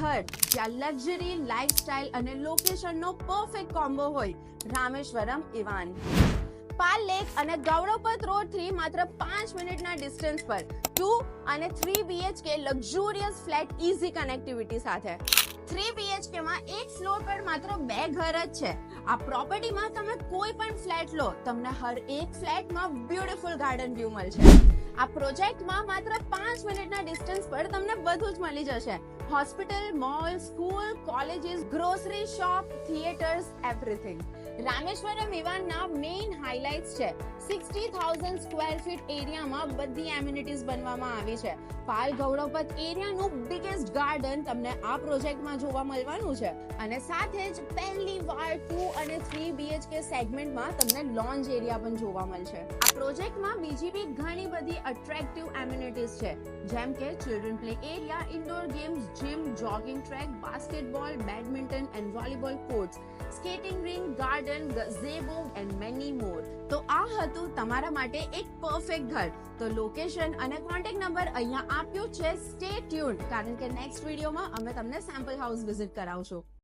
ઘર જ્યાં luxury, lifestyle અને લોકેશનનો પરફેક્ટ કોમ્બો હોય, રામેશ્વરમ ઇવાન. પાલ લેક અને ગૌરવપથ રોડ 3 માત્ર 5 મિનિટના ડિસ્ટન્સ પર 2 અને 3 BHK luxurious flat easy connectivity સાથે. 3 BHK માં એક ફ્લોર પર માત્ર 2 ઘર જ છે. આ પ્રોપર્ટીમાં તમે કોઈ પણ ફ્લેટ લો, તમને હર એક ફ્લેટમાં બ્યુટીફુલ ગાર્ડન વ્યૂ મળશે. આ પ્રોજેક્ટમાં માત્ર 5 મિનિટના ડિસ્ટન્સ પર તમને બધું જ મળી જશે. Hospital, mall, school, colleges, grocery shop, theatres, everything. Rameshwaram ઇવાનના મેઇન હાઇલાઇટ્સ છે 60,000 સ્ક્વેર ફીટ એરિયામાં બધી એમ્યુનિટીઝ બનવામાં આવી છે. પાલ ગૌરવપથ એરિયાનું બિગેસ્ટ ગાર્ડન તમને આ પ્રોજેક્ટમાં જોવા મળવાનું છે અને સાથે જ પહેલી વાર 2 અને 3 BHK સેગમેન્ટમાં તમને લોન્જ એરિયા પણ જોવા મળશે. આ પ્રોજેક્ટમાં બીજી બી ઘણી બધી અટ્રેક્ટિવ એમ્યુનિટીઝ છે, જેમ કે children play area, indoor games, gym, jogging track, basketball, badminton and volleyball courts, skating ring, garden, ગઝેબો and many મોર. તો આ હતું તમારા માટે એક પરફેક્ટ ઘર. તો લોકેશન અને કોન્ટેક્ટ નંબર અહીંયા આપ્યું છે. સ્ટે ટ્યુન્ડ, કારણ કે નેક્સ્ટ વિડીયોમાં અમે તમને સેમ્પલ હાઉસ વિઝિટ કરાવશું.